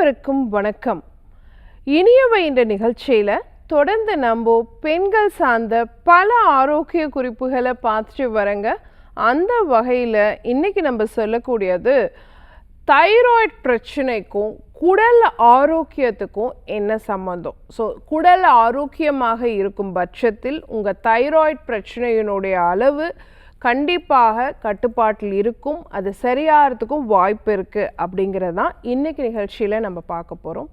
அனைவருக்கும் வணக்கம். இனியவை என்ற நிகழ்ச்சியில் தொடர்ந்து நம்ம பெண்கள் சார்ந்த பல ஆரோக்கிய குறிப்புகளை பார்த்துட்டு வரங்க. அந்த வகையில் இன்னைக்கு நம்ம சொல்லக்கூடியது தைராய்டு பிரச்சனைக்கும் குடல் ஆரோக்கியத்துக்கும் என்ன சம்பந்தம். ஸோ குடல் ஆரோக்கியமாக இருக்கும் பட்சத்தில் உங்கள் தைராய்டு பிரச்சனையினுடைய அளவு கண்டிப்பாக கட்டுப்பாட்டில் இருக்கும், அது சரியாகிறதுக்கும் வாய்ப்பு இருக்குது அப்படிங்கிறது தான் இன்றைக்கி நிகழ்ச்சியில் நம்ம பார்க்க போகிறோம்.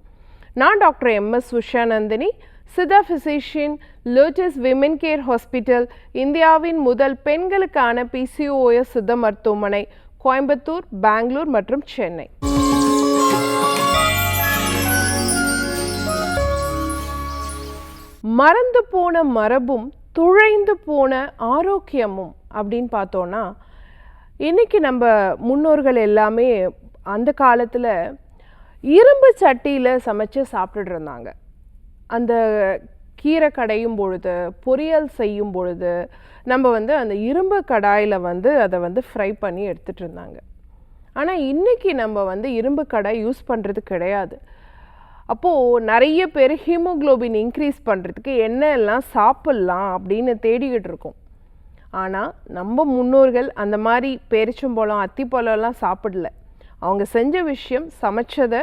நான் doctor MS Usha Nandhini, Siddha physician, lotus women care hospital, இந்தியாவின் முதல் பெண்களுக்கான PCOS சித்த மருத்துவமனை, கோயம்புத்தூர், பெங்களூர் மற்றும் சென்னை. மறந்து போன மரபும் துழைந்து போன ஆரோக்கியமும் அப்படின்னு பார்த்தோன்னா, இன்றைக்கி நம்ம முன்னோர்கள் எல்லாமே அந்த காலத்தில் இரும்பு சட்டியில் சமைச்சு சாப்பிட்டுட்டு இருந்தாங்க. அந்த கீரை கடையும் பொழுது, பொரியல் செய்யும் பொழுது நம்ம அந்த இரும்பு கடாயில் அதை ஃப்ரை பண்ணி எடுத்துகிட்டு இருந்தாங்க. ஆனால் இன்றைக்கி நம்ம இரும்பு கடாய் யூஸ் பண்ணுறது கிடையாது. அப்போது நிறைய பேர் ஹீமோக்ளோபின் இன்க்ரீஸ் பண்ணுறதுக்கு என்னெல்லாம் சாப்பிட்லாம் அப்படின்னு தேடிக்கிட்டு இருக்கோம். ஆனால் நம்ம முன்னோர்கள் அந்த மாதிரி பேரிச்சம்பழம், அத்திப்பழம்லாம் சாப்பிடல. அவங்க செஞ்ச விஷயம் சமைச்சதை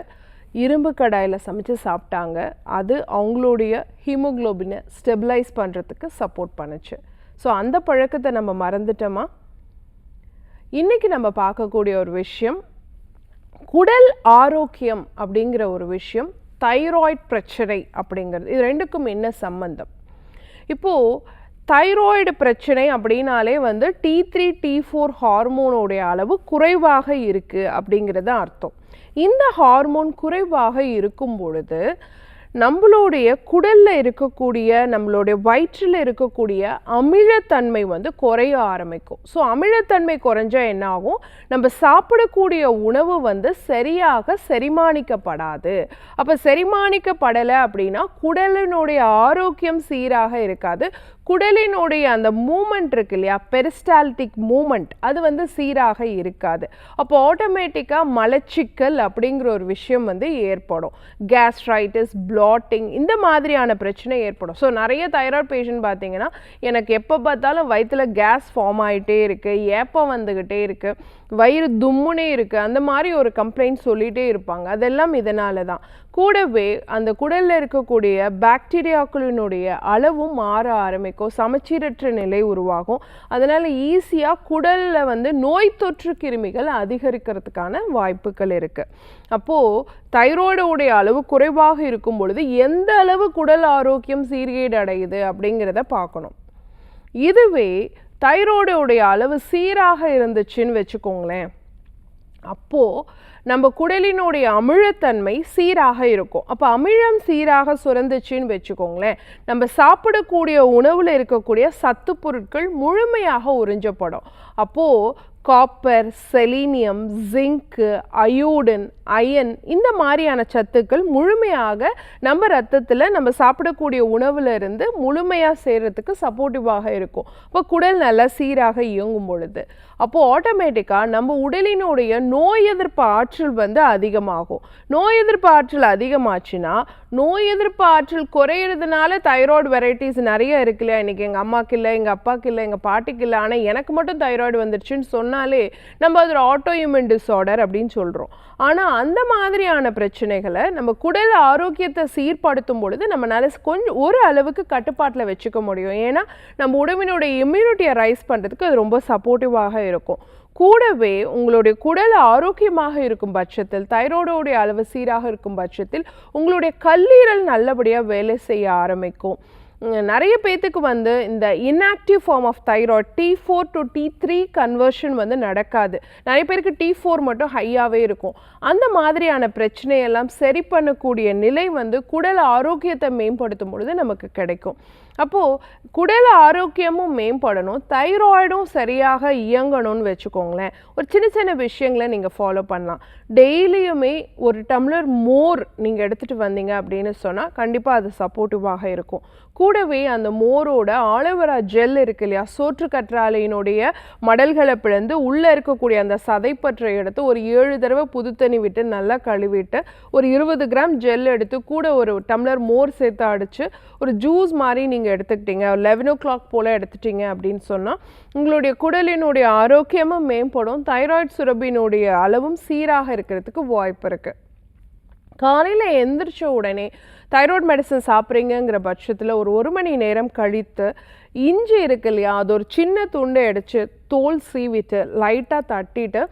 இரும்பு கடாயில் சமைச்சு சாப்பிட்டாங்க. அது அவங்களுடைய ஹீமோக்ளோபினை ஸ்டெபிலைஸ் பண்ணுறதுக்கு சப்போர்ட் பண்ணுச்சு. ஸோ அந்த பழக்கத்தை நம்ம மறந்துட்டோமா? இன்றைக்கி நம்ம பார்க்கக்கூடிய ஒரு விஷயம் குடல் ஆரோக்கியம் அப்படிங்கிற ஒரு விஷயம், தைராய்டு பிரச்சனை அப்படிங்கிறது. இது ரெண்டுக்கும் என்ன சம்பந்தம்? இப்போது தைராய்டு பிரச்சனை அப்படின்னாலே T3 T4 ஹார்மோனுடைய அளவு குறைவாக இருக்குது அப்படிங்கிறது அர்த்தம். இந்த ஹார்மோன் குறைவாக இருக்கும் பொழுது நம்மளுடைய குடலில் இருக்கக்கூடிய, நம்மளுடைய வயிற்றில் இருக்கக்கூடிய அமிலத்தன்மை குறைய ஆரம்பிக்கும். ஸோ அமிலத்தன்மை குறைஞ்சால் என்ன ஆகும்? நம்ம சாப்பிடக்கூடிய உணவு சரியாக செரிமானிக்கப்படாது. அப்போ செரிமானிக்கப்படலை அப்படின்னா குடலினுடைய ஆரோக்கியம் சீராக இருக்காது. குடலினுடைய அந்த மூமெண்ட் இருக்கு இல்லையா, பெரிஸ்டால்டிக் மூமெண்ட், அது சீராக இருக்காது. அப்போ ஆட்டோமேட்டிக்காக மலச்சிக்கல் அப்படிங்கிற ஒரு விஷயம் ஏற்படும். கேஸ்ட்ரைட்டிஸ், பிளாட்டிங், இந்த மாதிரியான பிரச்சனை ஏற்படும். ஸோ நிறைய தைராய்டு பேஷண்ட் பார்த்தீங்கன்னா, எனக்கு எப்போ பார்த்தாலும் வயிற்றில் கேஸ் ஃபார்ம் ஆகிட்டே இருக்குது, ஏப்பம் வந்துக்கிட்டே இருக்குது, வயிறு தும்முனே இருக்குது, அந்த மாதிரி ஒரு கம்ப்ளைண்ட் சொல்லிகிட்டே இருப்பாங்க. அதெல்லாம் இதனால தான். கூடவே அந்த குடலில் இருக்கக்கூடிய பாக்டீரியாக்களினுடைய அளவும் மாற ஆரம்பிக்கும், சமச்சீரற்ற நிலை உருவாகும். அதனால் ஈஸியாக குடலில் நோய் தொற்று கிருமிகள் அதிகரிக்கிறதுக்கான வாய்ப்புகள் இருக்குது. அப்போது தைராய்டோடைய அளவு குறைவாக இருக்கும் பொழுது எந்த அளவு குடல் ஆரோக்கியம் சீர்கேடு அடையுது அப்படிங்கிறத பார்க்கணும். இதுவே தைராய்டோடைய அளவு சீராக இருந்துச்சுன்னு வச்சுக்கோங்களேன், அப்போது நம்ம குடலினுடைய அமிலத்தன்மை சீராக இருக்கும். அப்போ அமிலம் சீராக சுரந்துச்சுன்னு வச்சுக்கோங்களேன், நம்ம சாப்பிடக்கூடிய உணவில் இருக்கக்கூடிய சத்து பொருட்கள் முழுமையாக உறிஞ்சப்படும். அப்போது copper, selenium, zinc, iodine, iron, இந்த மாதிரியான சத்துக்கள் முழுமையாக நம்ம ரத்தத்தில் நம்ம சாப்பிடக்கூடிய உணவில் இருந்து முழுமையாக சேர்கிறதுக்கு சப்போர்ட்டிவாக இருக்கும். அப்போ குடல் நல்லா சீராக இயங்கும் பொழுது அப்போது ஆட்டோமேட்டிக்காக நம்ம உடலினுடைய நோய் எதிர்ப்பு ஆற்றல் அதிகமாகும். நோய் எதிர்ப்பு ஆற்றல் அதிகமாச்சுன்னா, நோய் எதிர்ப்பு ஆற்றல் குறையிறதுனால தைராய்டு வெரைட்டிஸ் நிறைய இருக்கு இல்லையா. இன்றைக்கி எங்கள் அம்மாவுக்கு இல்லை, எங்கள் அப்பாவுக்கு இல்லை, எங்கள் பாட்டிக்கு இல்லை, ஆனால் எனக்கு மட்டும் தைராய்டு வந்துருச்சுன்னு சொன்னாலே நம்ம அது ஒரு ஆட்டோ இம்யூன் டிஸார்டர் அப்படின்னு சொல்கிறோம். ஆனால் அந்த மாதிரியான பிரச்சனைகளை நம்ம குடல் ஆரோக்கியத்தை சீர்படுத்தும் பொழுது நம்மளால கொஞ்சம் ஒரு அளவுக்கு கட்டுப்பாட்டில் வச்சுக்க முடியும். ஏன்னா நம்ம உடம்பினுடைய இம்யூனிட்டியை ரைஸ் பண்ணுறதுக்கு அது ரொம்ப சப்போர்ட்டிவாக இருக்கும். கூடவே உங்களுடைய குடல் ஆரோக்கியமாக இருக்கும் பட்சத்தில், தைராய்டோடைய அளவு சீராக இருக்கும் பட்சத்தில் உங்களுடைய கல்லீரல் நல்லபடியாக வேலை செய்ய ஆரம்பிக்கும். நிறைய பேத்துக்கு இந்த inactive form of thyroid T4 to T3 conversion நடக்காது. நிறைய பேருக்கு T4 மட்டும் ஹையாகவே இருக்கும். அந்த மாதிரியான பிரச்சனையெல்லாம் சரி பண்ணக்கூடிய நிலை குடல் ஆரோக்கியத்தை மேம்படுத்தும் பொழுது நமக்கு கிடைக்கும். அப்போது குடல் ஆரோக்கியமும் மேம்படணும், தைராய்டும் சரியாக இயங்கணும்னு வச்சுக்கோங்களேன். ஒரு சின்ன சின்ன விஷயங்களை நீங்கள் ஃபாலோ பண்ணலாம். டெய்லியுமே ஒரு டம்ளர் மோர் நீங்கள் எடுத்துகிட்டு வந்தீங்க அப்படின்னு சொன்னால் கண்டிப்பாக அது சப்போர்ட்டிவாக இருக்கும். கூட கூடவே அந்த மோரோட ஆலோவேரா ஜெல் இருக்கு இல்லையா, சோற்று கற்றாழையினுடைய மடல்களை பிளந்து உள்ளே இருக்கக்கூடிய அந்த சதைப்பற்றை எடுத்து ஒரு 7 தடவை புது தண்ணி விட்டு நல்லா கழுவிட்டு ஒரு 20 கிராம் ஜெல் எடுத்து கூட ஒரு டம்ளர் மோர் சேர்த்து அடித்து ஒரு ஜூஸ் மாதிரி நீங்கள் எடுத்துக்கிட்டீங்க, 11 o'clock போல் எடுத்துட்டீங்க அப்படின்னு சொன்னால் உங்களுடைய குடலினுடைய ஆரோக்கியமும் மேம்படும், தைராய்டு சுரப்பினுடைய அளவும் சீராக இருக்கிறதுக்கு வாய்ப்பு இருக்குது. காலையில் எந்திரிச்ச உடனே தைராய்டு மெடிசன் சாப்பிட்றீங்கிற பட்சத்தில் ஒரு மணி நேரம் கழித்து இஞ்சி இருக்கு இல்லையா, அது ஒரு சின்ன துண்டை அடித்து தோல் சீவிட்டு லைட்டாக தட்டிட்டு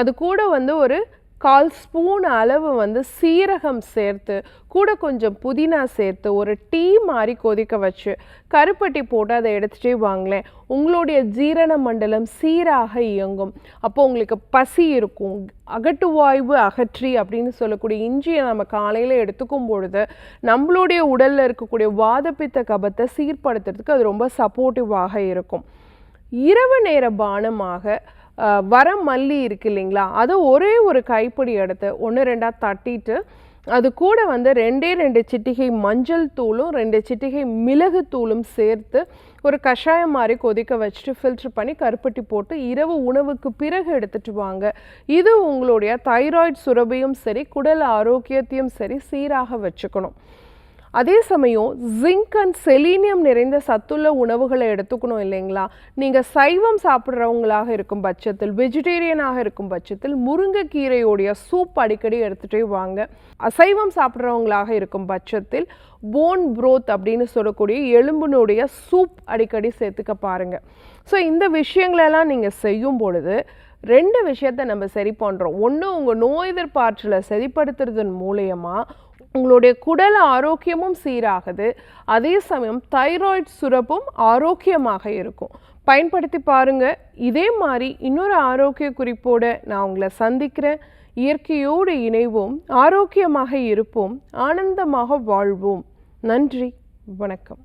அது கூட ஒரு 1/4 ஸ்பூன் அளவு சீரகம் சேர்த்து கூட கொஞ்சம் புதினா சேர்த்து ஒரு டீ மாதிரி கொதிக்க வச்சு கருப்பட்டி போட்டு அதை எடுத்துகிட்டே வாங்களேன். உங்களுடைய ஜீரண மண்டலம் சீராக இயங்கும். அப்போ உங்களுக்கு பசி இருக்கும். அகட்டுவாய்வு அகற்றி அப்படின்னு சொல்லக்கூடிய இஞ்சியை நம்ம காலையில் எடுத்துக்கும் பொழுது நம்மளுடைய உடலில் இருக்கக்கூடிய வாதப்பித்த கபத்தை சீர்படுத்துறதுக்கு அது ரொம்ப சப்போர்ட்டிவாக இருக்கும். இரவு நேர பானமாக வர மல்லி இருக்கு இல்லைங்களா, அதை ஒரே ஒரு கைப்பிடி எடுத்து 1-2 தட்டிட்டு அது கூட 2 சிட்டிகை மஞ்சள் தூளும் 2 சிட்டிகை மிளகு தூளும் சேர்த்து ஒரு கஷாயம் மாதிரி கொதிக்க வச்சுட்டு ஃபில்டர் பண்ணி கருப்பட்டி போட்டு இரவு உணவுக்கு பிறகு எடுத்துட்டு வாங்க. இது உங்களுடைய தைராய்டு சுரபியும் சரி குடல் ஆரோக்கியத்தையும் சரி சீராக வச்சுக்கணும். அதே சமயம் ஜிங்க் அண்ட் செலீனியம் நிறைந்த சத்துள்ள உணவுகளை எடுத்துக்கணும் இல்லைங்களா. நீங்கள் சைவம் சாப்பிட்றவங்களாக இருக்கும் பட்சத்தில், வெஜிடேரியனாக இருக்கும் பட்சத்தில் முருங்கைக்கீரையோடைய சூப் அடிக்கடி எடுத்துகிட்டே வாங்க. அசைவம் சாப்பிட்றவங்களாக இருக்கும் பட்சத்தில் போன் ப்ரோத் அப்படின்னு சொல்லக்கூடிய எலும்பினுடைய சூப் அடிக்கடி சேர்த்துக்க பாருங்கள். ஸோ இந்த விஷயங்களெல்லாம் நீங்கள் செய்யும் பொழுது 2 விஷயத்தை நம்ம சரி பண்ணுறோம். ஒன்று, உங்கள் நோய் எதிர்ப்பாற்றலை சரிப்படுத்துறதன் மூலயமா உங்களுடைய குடல் ஆரோக்கியமும் சீராகுது, அதே சமயம் தைராய்டு சுரப்பும் ஆரோக்கியமாக இருக்கும். பயன்படுத்தி பாருங்க. இதே மாதிரி இன்னொரு ஆரோக்கிய குறிப்போடு நான் உங்களை சந்திக்கிறேன். இயற்கையோடு இணைவோம், ஆரோக்கியமாக இருப்போம், ஆனந்தமாக வாழ்வோம். நன்றி, வணக்கம்.